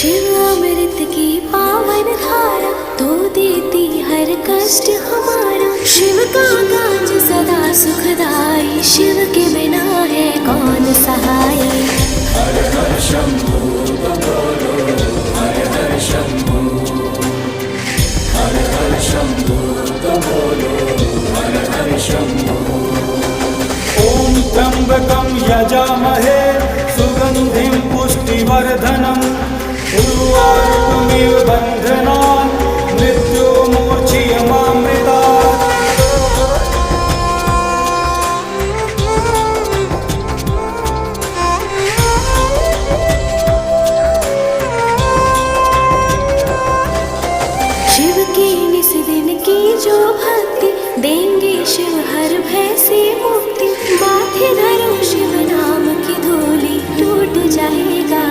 शिव अमृत की पावन धारा, तो देती हर कष्ट हमारा। शिव का काज सदा सुखदाई, शिव के बिना है कौन सहाय। हर हर शंभू बोलो, हर हर शंभू, हर हर शंभू बोलो, हर हर शंभू। ओम त्र्यंबकं यजामहे सुगंधिं पुष्टिवर्धनम्, उर्वारुकमिव बन्धनान् मृत्युर्मोक्षयमामृतात्। शिव की निस दिन की जो भक्ति, देंगे शिव हर भय से मुक्ति। माथे धरो शिव नाम की धूली, टूट जाएगा